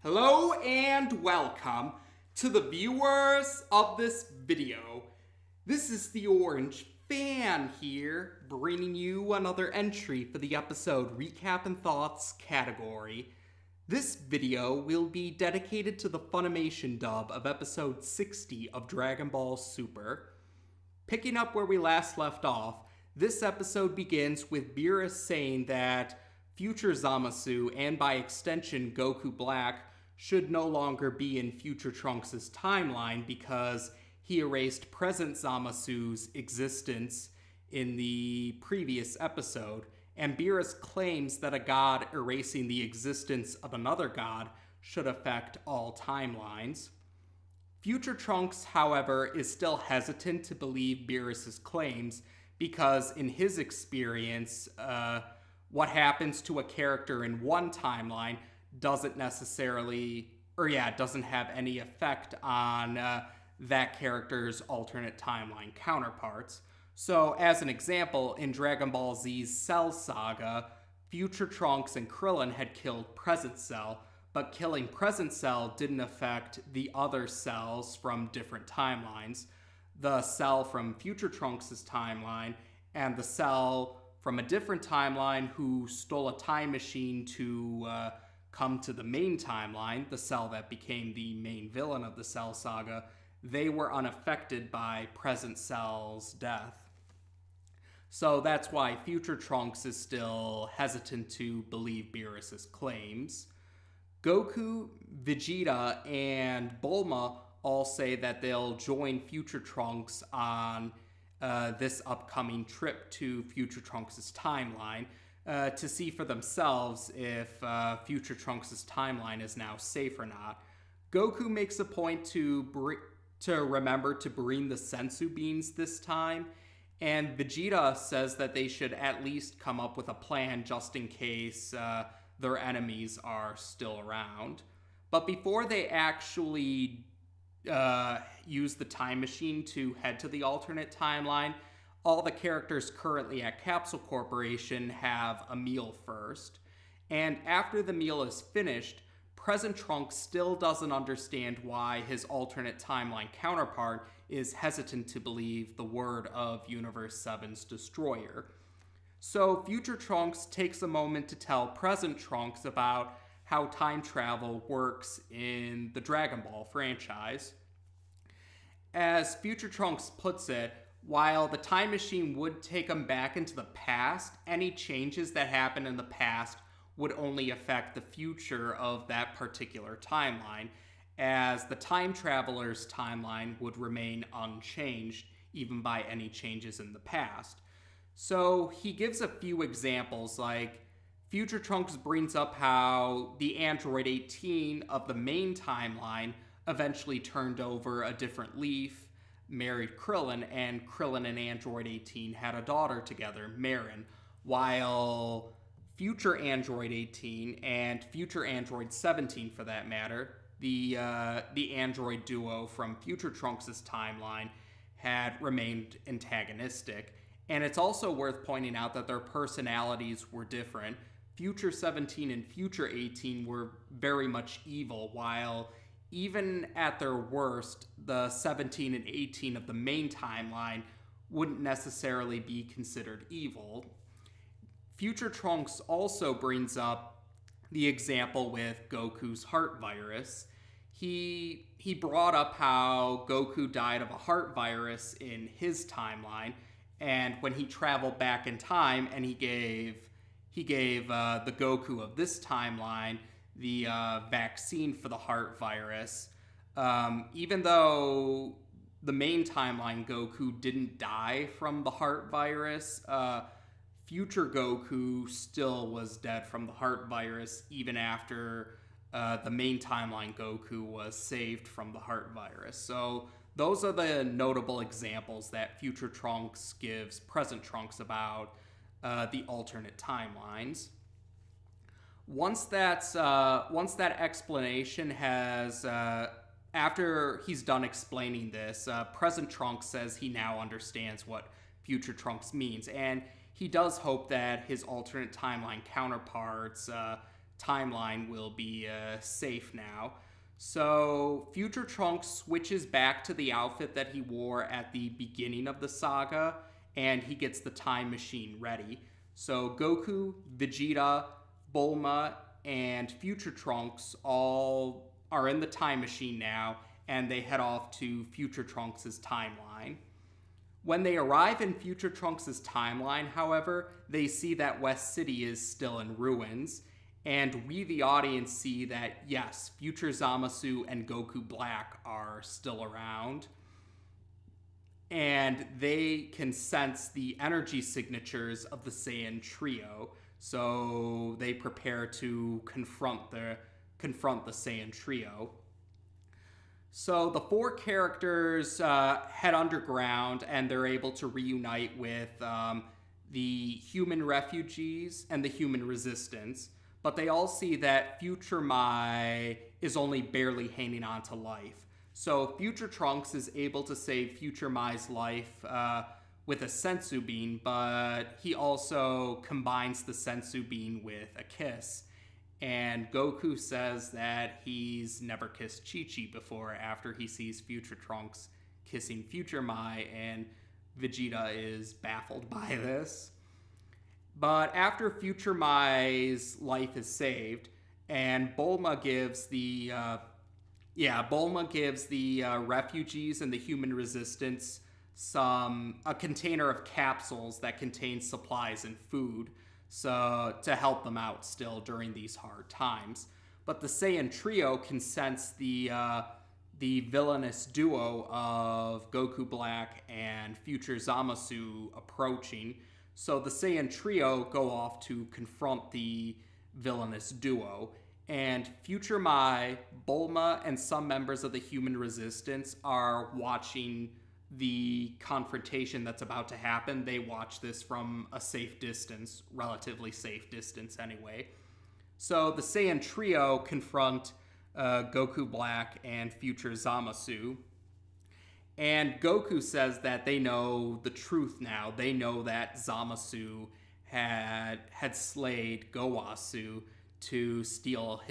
Hello and welcome to the viewers of this video. This is the Orange Fan here, bringing you another entry for the episode Recap and Thoughts category. This video will be dedicated to the Funimation dub of episode 60 of Dragonball Super. Picking up where we last left off, this episode begins with Beerus saying that future Zamasu, and by extension Goku Black, should no longer be in future Trunks' timeline because he erased present Zamasu's existence in the previous episode, and Beerus claims that a god erasing the existence of another god should affect all timelines. Future Trunks, however, is still hesitant to believe Beerus' claims because in his experience, what happens to a character in one timeline doesn't have any effect on that character's alternate timeline counterparts. So, as an example, in Dragon Ball Z's Cell Saga, future Trunks and Krillin had killed present Cell, but killing present Cell didn't affect the other cells from different timelines. The Cell from future Trunks' timeline and the Cell from a different timeline who stole a time machine to come to the main timeline, the Cell that became the main villain of the Cell Saga, they were unaffected by present Cell's death. So that's why future Trunks is still hesitant to believe Beerus' claims. Goku, Vegeta, and Bulma all say that they'll join future Trunks on this upcoming trip to future Trunks' timeline to see for themselves if future Trunks' timeline is now safe or not. Goku makes a point to remember to bring the sensu beans this time, and Vegeta says that they should at least come up with a plan just in case their enemies are still around. But before they actually use the time machine to head to the alternate timeline, all the characters currently at Capsule Corporation have a meal first. And after the meal is finished, present Trunks still doesn't understand why his alternate timeline counterpart is hesitant to believe the word of Universe 7's destroyer. So future Trunks takes a moment to tell present Trunks about how time travel works in the Dragon Ball franchise. As future Trunks puts it, while the time machine would take him back into the past, any changes that happen in the past would only affect the future of that particular timeline, as the time traveler's timeline would remain unchanged even by any changes in the past. So he gives a few examples, like future Trunks brings up how the Android 18 of the main timeline eventually turned over a different leaf, married Krillin, and Krillin and Android 18 had a daughter together, Marin, while future Android 18 and future Android 17 for that matter, the android duo from future Trunks' timeline, had remained antagonistic. And it's also worth pointing out that their personalities were different. Future 17 and future 18 were very much evil, while even at their worst, the 17 and 18 of the main timeline wouldn't necessarily be considered evil. Future Trunks also brings up the example with Goku's heart virus. He brought up how Goku died of a heart virus in his timeline, and when he traveled back in time and he gave the Goku of this timeline the vaccine for the heart virus, even though the main timeline Goku didn't die from the heart virus, future Goku still was dead from the heart virus even after the main timeline Goku was saved from the heart virus. So those are the notable examples that future Trunks gives present Trunks about the alternate timelines. Once that explanation has, after he's done explaining this, present Trunks says he now understands what future Trunks means, and he does hope that his alternate timeline counterparts timeline will be safe now. So Future Trunks switches back to the outfit that he wore at the beginning of the saga, and he gets the time machine ready. So Goku, Vegeta, Bulma, and Future Trunks all are in the time machine now, and they head off to Future Trunks' timeline. When they arrive in Future Trunks' timeline, however, they see that West City is still in ruins, and we, the audience, see that, yes, Future Zamasu and Goku Black are still around, and they can sense the energy signatures of the Saiyan trio, so they prepare to confront the Saiyan trio. So the four characters head underground, and they're able to reunite with the human refugees and the human resistance. But they all see that Future Mai is only barely hanging on to life. So Future Trunks is able to save Future Mai's life with a sensu bean, but he also combines the sensu bean with a kiss. And Goku says that he's never kissed Chi-Chi before after he sees Future Trunks kissing Future Mai, and Vegeta is baffled by this. But after Future Mai's life is saved, and Bulma gives the refugees and the human resistance a container of capsules that contain supplies and food, so to help them out still during these hard times. But the Saiyan trio can sense the villainous duo of Goku Black and Future Zamasu approaching. So the Saiyan trio go off to confront the villainous duo. And Future Mai, Bulma, and some members of the human resistance are watching the confrontation that's about to happen. They watch this from a safe distance, relatively safe distance anyway. So the Saiyan trio confront Goku Black and Future Zamasu. And Goku says that they know the truth now. They know that Zamasu had slayed Gowasu to steal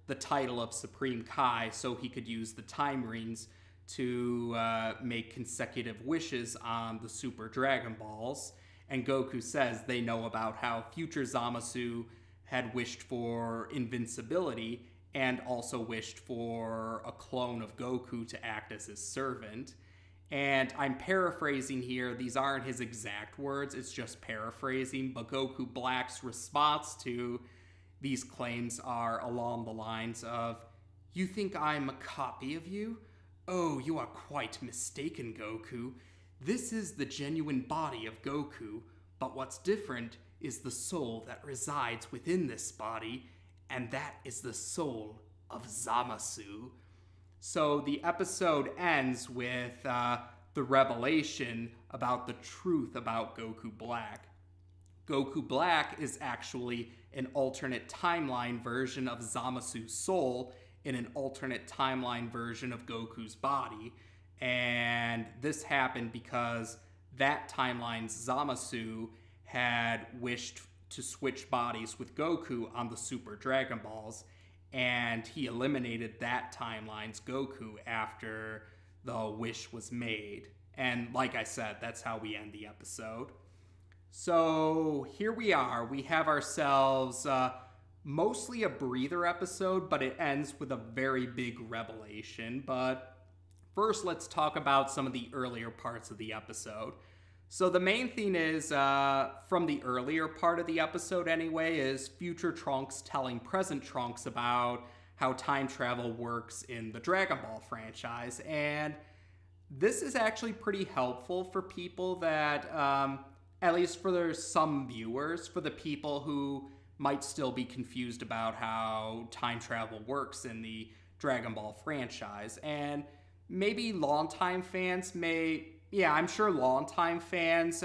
the title of Supreme Kai, so he could use the time rings to make consecutive wishes on the Super Dragon Balls. And Goku says they know about how Future Zamasu had wished for invincibility and also wished for a clone of Goku to act as his servant. And I'm paraphrasing here. These aren't his exact words. It's just paraphrasing. But Goku Black's response to these claims are along the lines of, "You think I'm a copy of you? Oh, you are quite mistaken, Goku. This is the genuine body of Goku, but what's different is the soul that resides within this body, and that is the soul of Zamasu." So the episode ends with the revelation about the truth about Goku Black. Goku Black is actually an alternate timeline version of Zamasu's soul in an alternate timeline version of Goku's body. And this happened because that timeline's Zamasu had wished to switch bodies with Goku on the Super Dragon Balls, and he eliminated that timeline's Goku after the wish was made. And like I said, that's how we end the episode. So here we are. We have ourselves mostly a breather episode, but it ends with a very big revelation. But first, let's talk about some of the earlier parts of the episode. So the main thing is, from the earlier part of the episode anyway, is Future Trunks telling present Trunks about how time travel works in the Dragon Ball franchise. And this is actually pretty helpful for people that, at least for some viewers, for the people who might still be confused about how time travel works in the Dragon Ball franchise. And maybe longtime fans I'm sure longtime fans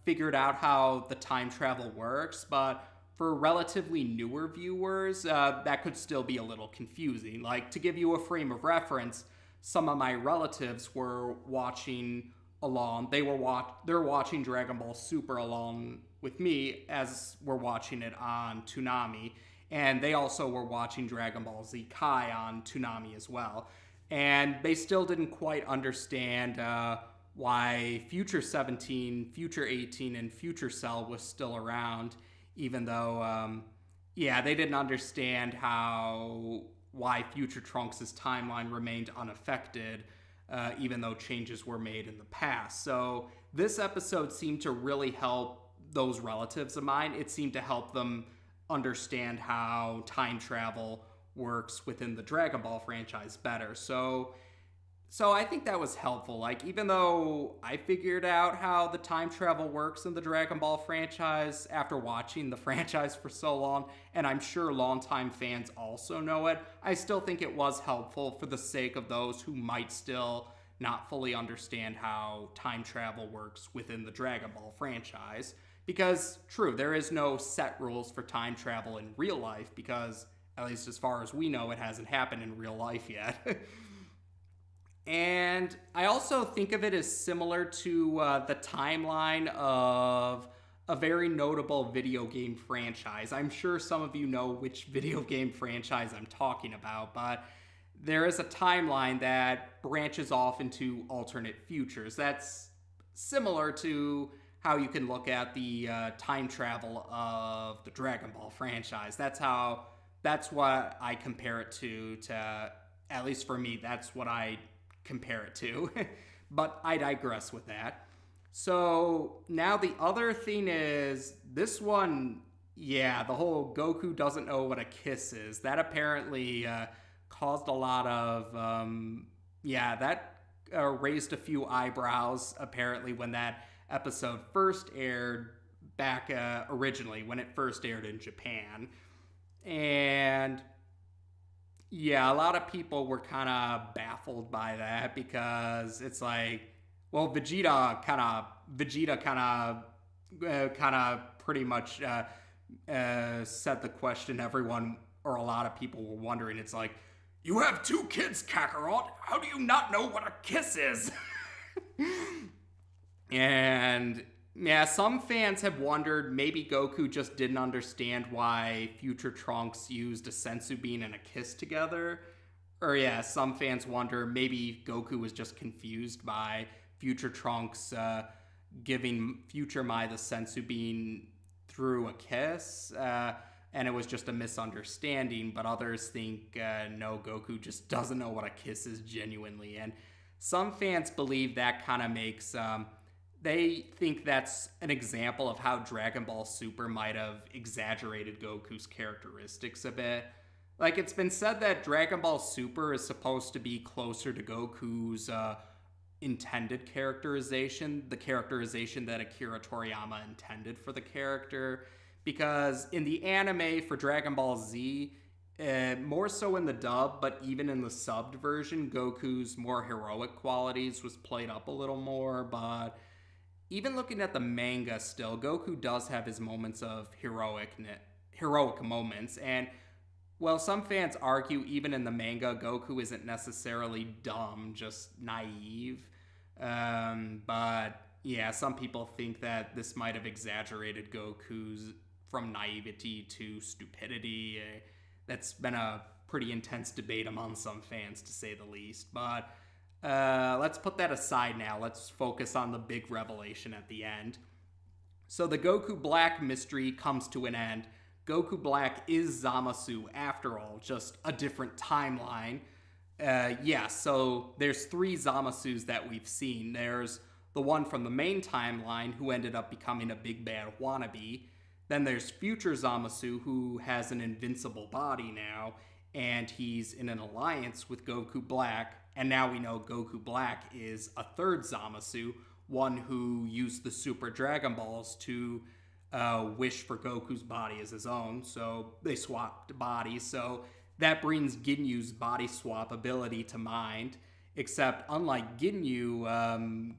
figured out how the time travel works, but for relatively newer viewers, that could still be a little confusing. Like, to give you a frame of reference, some of my relatives were watching along. They're watching Dragon Ball Super along with me as we're watching it on Toonami, and they also were watching Dragon Ball Z Kai on Toonami as well. And they still didn't quite understand why Future 17, Future 18, and Future Cell was still around, even though, they didn't understand why Future Trunks' timeline remained unaffected, even though changes were made in the past. So this episode seemed to really help those relatives of mine. It seemed to help them understand how time travel works within the Dragon Ball franchise better. So I think that was helpful. Like, even though I figured out how the time travel works in the Dragon Ball franchise after watching the franchise for so long, and I'm sure longtime fans also know it, I still think it was helpful for the sake of those who might still not fully understand how time travel works within the Dragon Ball franchise. Because, true, there is no set rules for time travel in real life, because, at least as far as we know, it hasn't happened in real life yet. And I also think of it as similar to the timeline of a very notable video game franchise. I'm sure some of you know which video game franchise I'm talking about, but there is a timeline that branches off into alternate futures. That's similar to how you can look at the time travel of the Dragon Ball franchise. That's what I compare it to, at least for me, that's what I compare it to. But I digress with that. So now the other thing is this one, the whole Goku doesn't know what a kiss is. That apparently caused a lot of, that raised a few eyebrows apparently when that episode first aired back originally, when it first aired in Japan. And a lot of people were kind of baffled by that, because it's like, well, Vegeta kind of pretty much set the question everyone, or a lot of people were wondering. It's like, you have two kids, Kakarot. How do you not know what a kiss is? And some fans have wondered maybe Goku just didn't understand why Future Trunks used a senzu bean and a kiss together. Or some fans wonder maybe Goku was just confused by Future Trunks giving Future Mai the senzu bean through a kiss. And it was just a misunderstanding, but others think, no, Goku just doesn't know what a kiss is genuinely. And some fans believe that kind of makes... They think that's an example of how Dragon Ball Super might have exaggerated Goku's characteristics a bit. Like, it's been said that Dragon Ball Super is supposed to be closer to Goku's intended characterization, the characterization that Akira Toriyama intended for the character. Because in the anime for Dragon Ball Z, more so in the dub, but even in the subbed version, Goku's more heroic qualities was played up a little more, but... Even looking at the manga still, Goku does have his moments of heroic moments. And, well, some fans argue even in the manga, Goku isn't necessarily dumb, just naive. But, some people think that this might have exaggerated Goku's from naivety to stupidity. That's been a pretty intense debate among some fans, to say the least. But... let's put that aside now. Let's focus on the big revelation at the end. So the Goku Black mystery comes to an end. Goku Black is Zamasu after all, just a different timeline. So there's three Zamasus that we've seen. There's the one from the main timeline who ended up becoming a big bad wannabe. Then there's Future Zamasu, who has an invincible body now, and he's in an alliance with Goku Black. And now we know Goku Black is a third Zamasu, one who used the Super Dragon Balls to wish for Goku's body as his own. So they swapped bodies. So that brings Ginyu's body swap ability to mind. Except unlike Ginyu,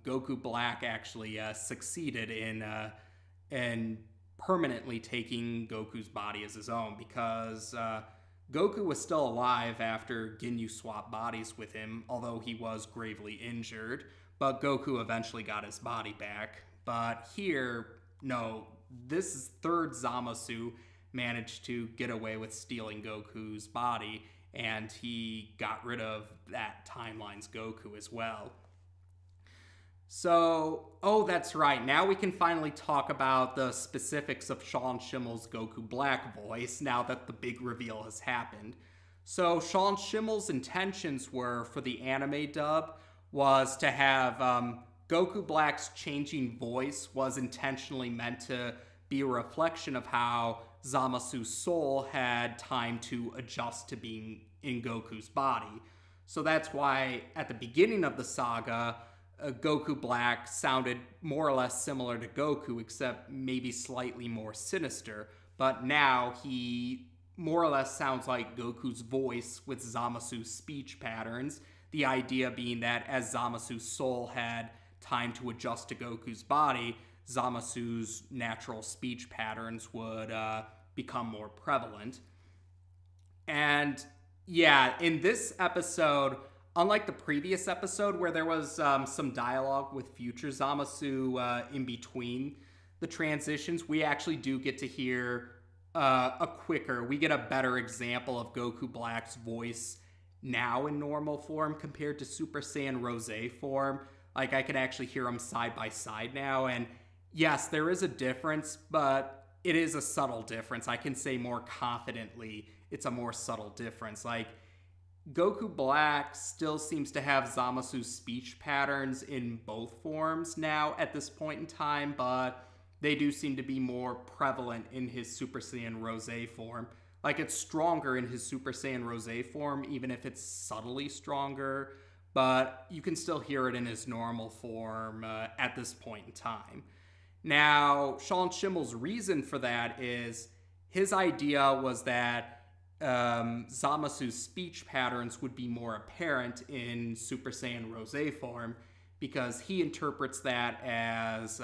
Goku Black actually succeeded in permanently taking Goku's body as his own, because... Goku was still alive after Ginyu swapped bodies with him, although he was gravely injured, but Goku eventually got his body back. But here, no, this third Zamasu managed to get away with stealing Goku's body, and he got rid of that timeline's Goku as well. So, oh, that's right. Now we can finally talk about the specifics of Sean Schimmel's Goku Black voice now that the big reveal has happened. So, Sean Schimmel's intentions were for the anime dub was to have Goku Black's changing voice was intentionally meant to be a reflection of how Zamasu's soul had time to adjust to being in Goku's body. So that's why at the beginning of the saga, Goku Black sounded more or less similar to Goku, except maybe slightly more sinister. But now he more or less sounds like Goku's voice with Zamasu's speech patterns. The idea being that as Zamasu's soul had time to adjust to Goku's body, Zamasu's natural speech patterns would become more prevalent. And yeah, in this episode, unlike the previous episode where there was some dialogue with future Zamasu in between the transitions, we actually do get to hear we get a better example of Goku Black's voice now in normal form compared to Super Saiyan Rose form. Like, I can actually hear them side by side now, and yes, there is a difference, but it is a subtle difference. I can say more confidently it's a more subtle difference. Like, Goku Black still seems to have Zamasu's speech patterns in both forms now at this point in time, but they do seem to be more prevalent in his Super Saiyan Rose form. Like, it's stronger in his Super Saiyan Rose form, even if it's subtly stronger, but you can still hear it in his normal form at this point in time. Now, Sean Schimmel's reason for that is his idea was that Zamasu's speech patterns would be more apparent in Super Saiyan Rose form because he interprets that as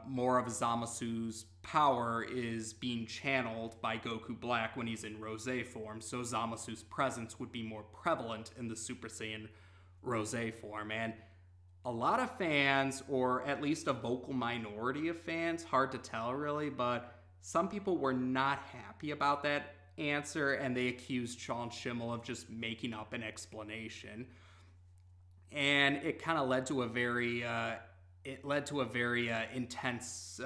more of Zamasu's power is being channeled by Goku Black when he's in Rose form, so Zamasu's presence would be more prevalent in the Super Saiyan Rose form. And a lot of fans, or at least a vocal minority of fans, hard to tell really, but some people were not happy about that answer, and they accused Sean Schimmel of just making up an explanation. And it kind of led to a very intense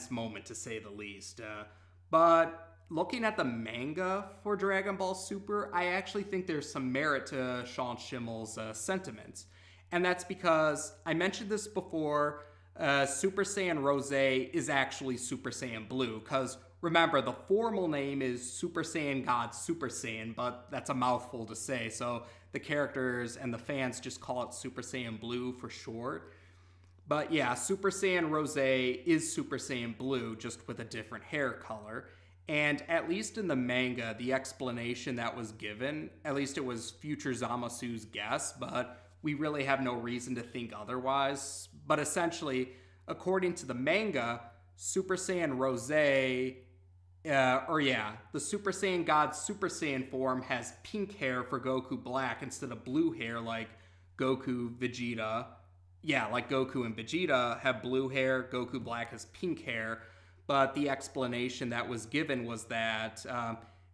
moment, to say the least. But looking at the manga for Dragon Ball Super, I actually think there's some merit to Sean Schimmel's sentiments. And that's because, I mentioned this before, Super Saiyan Rose is actually Super Saiyan Blue, because remember, the formal name is Super Saiyan God Super Saiyan, but that's a mouthful to say, so the characters and the fans just call it Super Saiyan Blue for short. But yeah, Super Saiyan Rose is Super Saiyan Blue, just with a different hair color. And at least in the manga, the explanation that was given, at least it was future Zamasu's guess, but we really have no reason to think otherwise. But essentially, according to the manga, Super Saiyan Rose, the Super Saiyan God Super Saiyan form has pink hair for Goku Black instead of blue hair like Goku, Vegeta. Yeah, like Goku and Vegeta have blue hair, Goku Black has pink hair. But the explanation that was given was that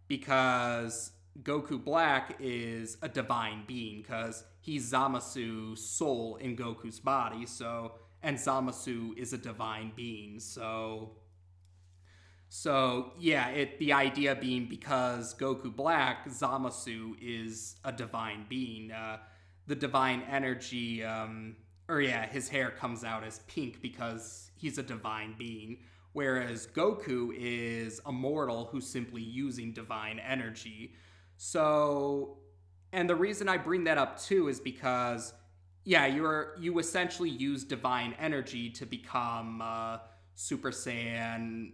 because Goku Black is a divine being, because he's Zamasu's soul in Goku's body, and Zamasu is a divine being, so yeah, the idea being because Goku Black, Zamasu is a divine being. The divine energy, his hair comes out as pink because he's a divine being, whereas Goku is a mortal who's simply using divine energy. So, and the reason I bring that up too is because, yeah, you essentially use divine energy to become Super Saiyan,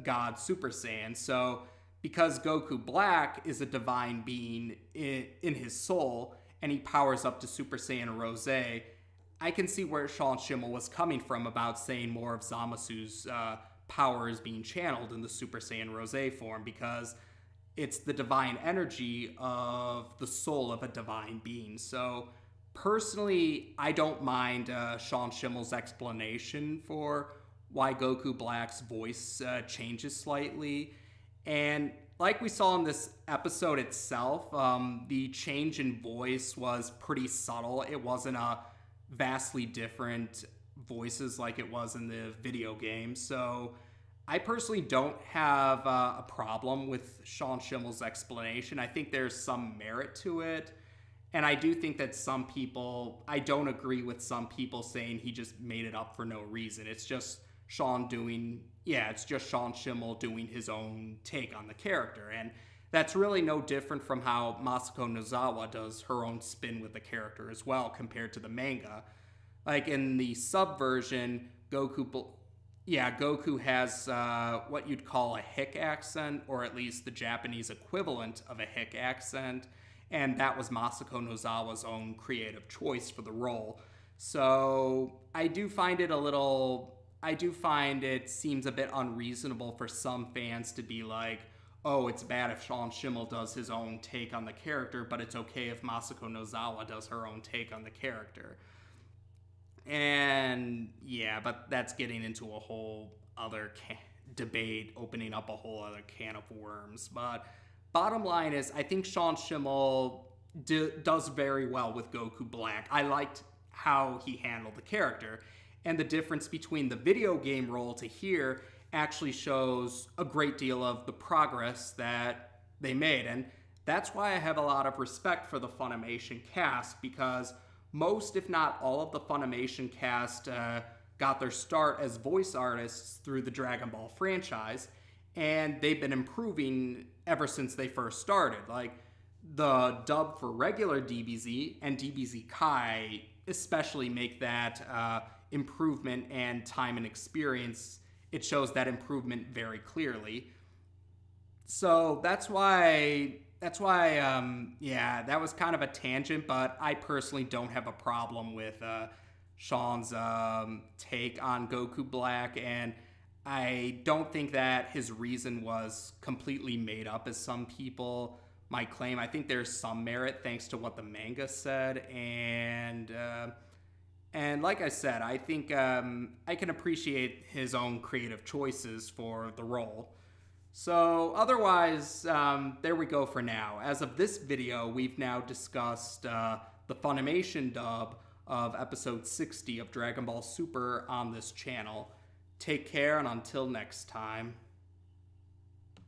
God Super Saiyan. So, because Goku Black is a divine being in his soul, and he powers up to Super Saiyan Rose, I can see where Sean Schimmel was coming from about saying more of Zamasu's power is being channeled in the Super Saiyan Rose form, because it's the divine energy of the soul of a divine being. So Personally, I don't mind Sean Schimmel's explanation for why Goku Black's voice changes slightly. And like we saw in this episode itself, the change in voice was pretty subtle. It wasn't a vastly different voices like it was in the video game. So I personally don't have a problem with Sean Schimmel's explanation. I think there's some merit to it. And I do think that some people, I don't agree with some people saying he just made it up for no reason. It's just it's just Sean Schimmel doing his own take on the character. And that's really no different from how Masako Nozawa does her own spin with the character as well compared to the manga. Like in the sub version, Goku has what you'd call a hick accent, or at least the Japanese equivalent of a hick accent. And that was Masako Nozawa's own creative choice for the role. So I do find it seems a bit unreasonable for some fans to be like, oh, it's bad if Sean Schimmel does his own take on the character, but it's okay if Masako Nozawa does her own take on the character. And yeah, but that's getting into a whole other debate, opening up a whole other can of worms. But bottom line is, I think Sean Schimmel does very well with Goku Black. I liked how he handled the character. And the difference between the video game role to here actually shows a great deal of the progress that they made. And that's why I have a lot of respect for the Funimation cast, because most, if not all, of the Funimation cast got their start as voice artists through the Dragon Ball franchise, and they've been improving ever since they first started. Like, the dub for regular DBZ and DBZ Kai especially make that improvement and time and experience. It shows that improvement very clearly. So that was kind of a tangent, but I personally don't have a problem with Sean's take on Goku Black, and I don't think that his reason was completely made up, as some people might claim. I think there's some merit thanks to what the manga said, and like I said, I think I can appreciate his own creative choices for the role. So otherwise, there we go for now. As of this video, we've now discussed the Funimation dub of episode 60 of Dragon Ball Super on this channel. Take care, and until next time.